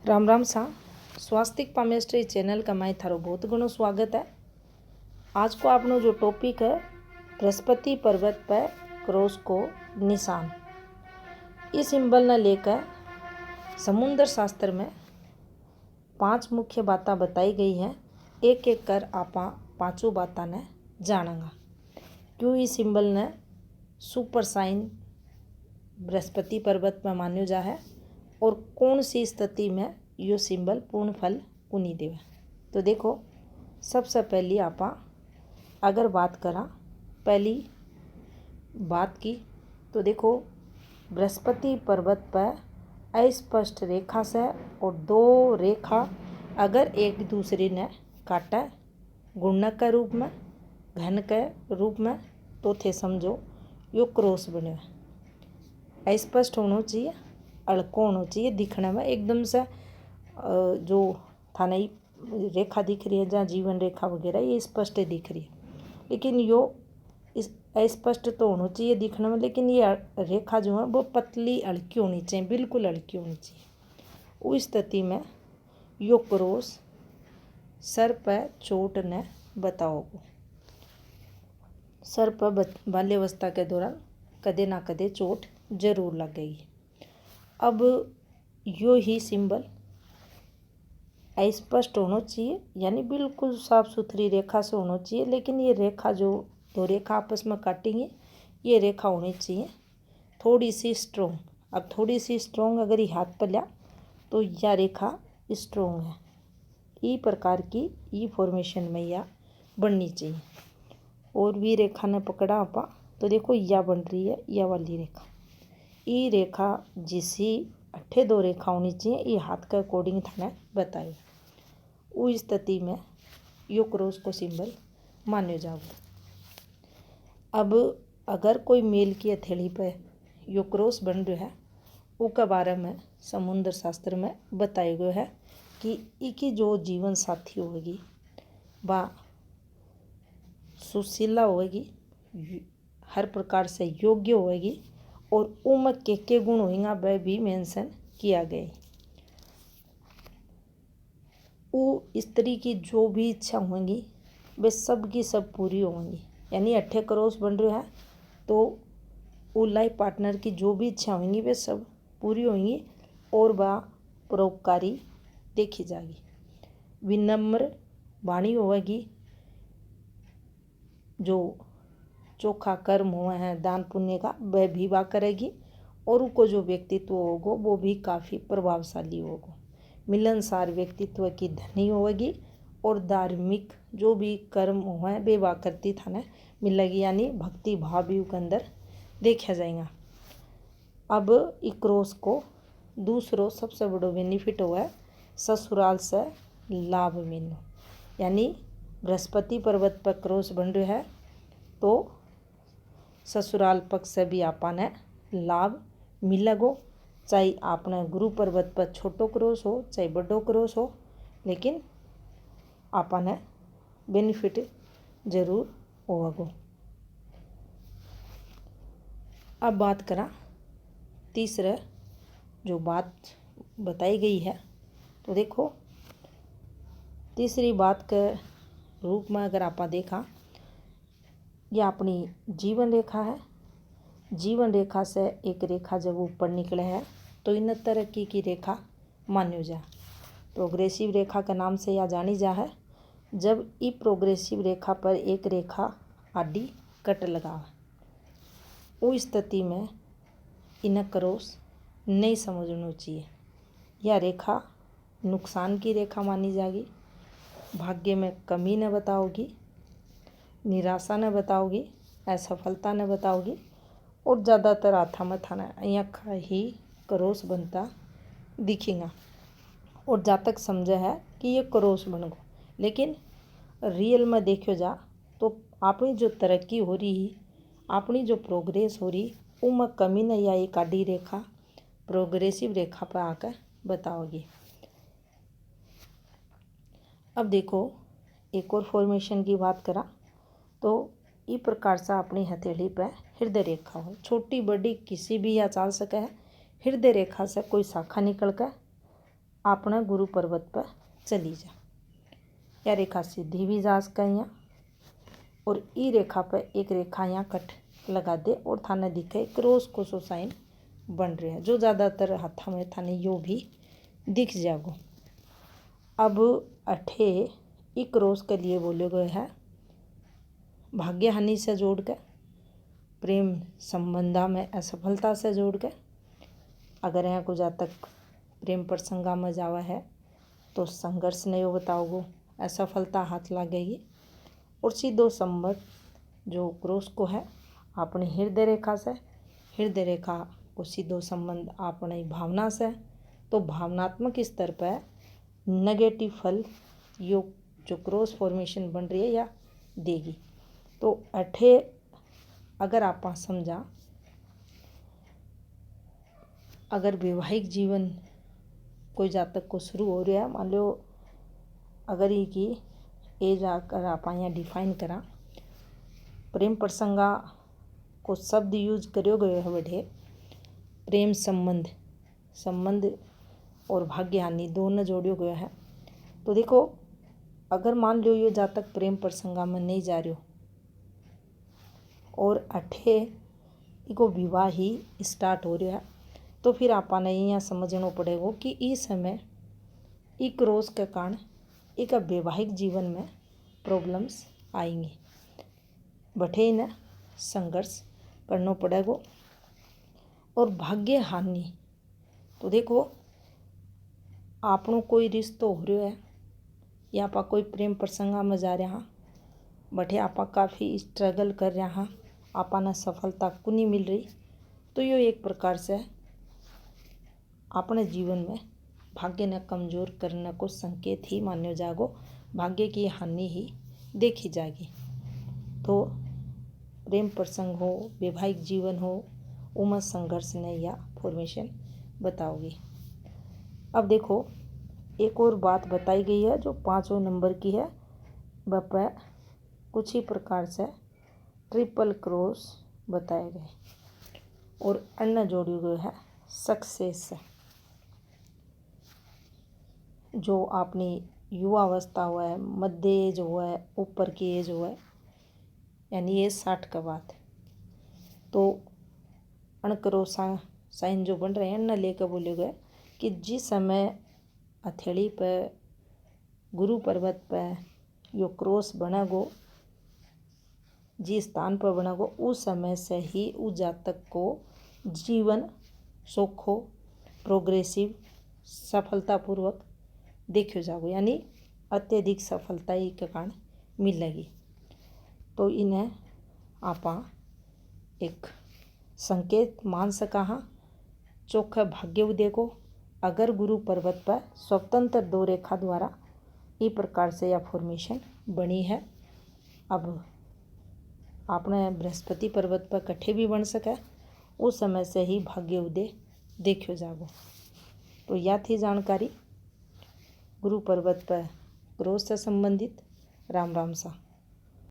राम राम सा स्वास्तिक palmistry channel का मैं थारो बहुत घणो स्वागत है। आज को आपनो जो टॉपिक है बृहस्पति पर्वत पर क्रॉस को निशान, इस सिंबल ने लेकर समुद्र शास्त्र में 5 मुख्य बातें बताई गई हैं। एक एक कर आपा पांचों बातों ने जानेंगे। क्यों इस सिंबल ने सुपर साइन बृहस्पति पर्वत में मान्यो जा है और कौन सी स्थिति में यो सिंबल पूर्ण फल कुनी देवे। तो देखो, सबसे पहली आपा अगर बात करा पहली बात की, तो देखो बृहस्पति पर्वत पर अस्पष्ट रेखा से और दो रेखा अगर एक दूसरे ने काटे गुणक के रूप में घन के रूप में, तो थे समझो यो क्रॉस बने। अस्पष्ट होना चाहिए, अड़को होना चाहिए, दिखने में एकदम से जो थाने रेखा दिख रही है जहाँ जीवन रेखा वगैरह ये स्पष्ट दिख रही है, लेकिन यो इस अस्पष्ट तो होना चाहिए दिखने में, लेकिन ये रेखा जो है वो पतली अड़की होनी चाहिए, बिल्कुल अड़की होनी चाहिए। उस स्थिति में यो क्रॉस सर पर चोट ने बताओगे। सर पर बाल्यावस्था के दौरान कदे ना कदे चोट जरूर लगेगी। अब यो ही सिंबल स्पष्ट होना चाहिए, यानी बिल्कुल साफ सुथरी रेखा से होना चाहिए, लेकिन ये रेखा जो दो रेखा आपस में काटेंगे ये रेखा होनी चाहिए थोड़ी सी स्ट्रोंग। अब थोड़ी सी स्ट्रोंग अगर ये हाथ पर लिया तो यह रेखा स्ट्रोंग है, ई प्रकार की ई फॉर्मेशन में यह बननी चाहिए। और भी रेखा ने पकड़ा आपा तो देखो यह बन रही है, यह वाली रेखा, ई रेखा जिसी अट्ठे दो रेखा होनी चाहिए, ये हाथ के अकॉर्डिंग थाने बताए। उस स्थिति में यो क्रॉस को सिंबल मान्यो जाओ। अब अगर कोई मेल की हथेली पर यो क्रॉस बन रहा है, उसके बारे में समुद्र शास्त्र में बताया गया है कि इसकी जो जीवन साथी होगी वह सुशीला होगी, हर प्रकार से योग्य होगी, और उनमें के गुण होंगे वह भी मेंशन किया गया। वो स्त्री की जो भी इच्छा होंगी वे सब की सब पूरी होंगी, यानी अट्ठे क्रॉस बन रहे हैं तो वो लाइफ पार्टनर की जो भी इच्छा होंगी वे सब पूरी होंगी और वह परोपकारी देखी जाएगी। विनम्र वाणी होगी, जो चोखा कर्म हुआ है दान पुण्य का वह भी वह करेगी, और उनको जो व्यक्तित्व होगा वो भी काफ़ी प्रभावशाली होगा। मिलनसार व्यक्तित्व की धनी होगी और धार्मिक जो भी कर्म हुआ है वे वह करती थाने मिलेगी, यानी भक्ति भाव भी उसके अंदर देखा जाएगा। अब इस क्रॉस को दूसरो सबसे बड़ो बेनिफिट हुआ है ससुराल से लाभ मिलना, यानी बृहस्पति पर्वत पर क्रॉस बन रहा है तो ससुराल पक्ष से भी आपने लाभ मिलेगो। चाहे आपने गुरु पर्वत पर छोटो क्रॉस हो चाहे बड़ो क्रॉस हो, लेकिन आपने बेनिफिट जरूर होगा। अब बात करा तीसरा जो बात बताई गई है, तो देखो तीसरी बात के रूप में अगर आप देखा, यह अपनी जीवन रेखा है। जीवन रेखा से एक रेखा जब ऊपर निकले है तो इन तरक्की की रेखा मान्यो जा। प्रोग्रेसिव रेखा के नाम से यह जानी जा है। जब ई प्रोग्रेसिव रेखा पर एक रेखा आडी कट लगा, उस स्थिति में इन क्रॉस नहीं समझना चाहिए। यह रेखा नुकसान की रेखा मानी जाएगी, भाग्य में कमी न बताओगी, निराशा न बताओगी, असफलता न बताओगी, और ज़्यादातर हाथा में थाना यहाँ ही क्रॉस बनता दिखेगा। और जहाँ तक समझा है कि ये क्रॉस बन गो, लेकिन रियल में देखो जा तो अपनी जो तरक्की हो रही, अपनी जो प्रोग्रेस हो रही, उनमें कमी न या एक आडी रेखा प्रोग्रेसिव रेखा पर आकर बताओगी। अब देखो एक और फॉर्मेशन की बात करा तो इस प्रकार से अपनी हथेली पर हृदय रेखा हो, छोटी बड़ी किसी भी या चल सके है। हृदय रेखा से कोई शाखा निकल कर अपने गुरु पर्वत पर चली जा। यह रेखा सीधी भी जा सके यहाँ, और ई रेखा पर एक रेखा यहाँ कट लगा दे और थाने दिखे क्रॉस को सो साइन बन रहे हैं, जो ज़्यादातर हाथा में थाने यो भी दिख जाएगो। अब अठे ई क्रॉस के लिए बोले गए है भाग्य हानि से जोड़ के, प्रेम संबंधा में असफलता से जोड़ के। अगर यहाँ को जातक प्रेम प्रसंगा में जावा है तो संघर्ष नहीं हो बताओगो, असफलता हाथ लगेगी। और सीधो संबंध जो क्रॉस को है अपनी हृदय रेखा से, हृदय रेखा को सीधो संबंध अपनी भावना से, तो भावनात्मक स्तर पर नेगेटिव फल यो जो क्रॉस फॉर्मेशन बन रही है या देगी। तो अठे अगर आप समझा, अगर वैवाहिक जीवन कोई जातक को शुरू हो रहा है, मान लो अगर ये की एज आकर आप यहाँ डिफाइन करा, प्रेम प्रसंगा को शब्द यूज करो गए है बढ़े, प्रेम संबंध और भाग्य हानि दोनों जोड़ियो गया है। तो देखो अगर मान लो ये जातक प्रेम प्रसंगा में नहीं जा रहे हो और अठे इको विवाह ही स्टार्ट हो रहा है, तो फिर आपने यहाँ समझना पड़ेगा कि इस समय ई क्रॉस के कारण एक वैवाहिक जीवन में प्रॉब्लम्स आएंगी, बटे इन्हें संघर्ष करना पड़ेगा। और भाग्य हानि, तो देखो आपनो कोई रिश्तो हो रहा है या आप कोई प्रेम प्रसंगा में जा रहा, बटे आप काफ़ी स्ट्रगल कर रहा, आपने सफलता को नहीं मिल रही, तो यो एक प्रकार से अपने जीवन में भाग्य ने कमज़ोर करने को संकेत ही मान्यो जागो, भाग्य की हानि ही देखी जाएगी। तो प्रेम प्रसंग हो, वैवाहिक जीवन हो, उमर संघर्ष ने या फॉर्मेशन बताओगी। अब देखो एक और बात बताई गई है जो 5वें नंबर की है, वह पर कुछ ही प्रकार से ट्रिपल क्रॉस बताए गए और अन्य जोड़ी गए है सक्सेस से। जो अपनी युवावस्था हुआ है, मध्य एज हुआ है, ऊपर की एज हुआ है, यानी ये 60 का बाद, तो अणक्रोसा साइन जो बन रहे हैं न लेकर बोले गए कि जिस समय हथेली पर गुरु पर्वत पर यो क्रॉस बनेगो, जिस स्थान पर बनेगो, उस समय से ही उस जातक को जीवन सोखो प्रोग्रेसिव सफलतापूर्वक देखो जाओ, यानी अत्यधिक सफलता ही के कारण मिलेगी। तो इन्हें आपा एक संकेत मान सका हाँ चोखा भाग्य उदय को। अगर गुरु पर्वत पर स्वतंत्र 2 रेखा द्वारा ई प्रकार से यह फॉर्मेशन बनी है, अब आपने बृहस्पति पर्वत पर कट्ठे भी बन सके, उस समय से ही भाग्य उदय देखो जागो। तो यह थी जानकारी गुरु पर्वत पर क्रॉस से संबंधित। राम राम सा।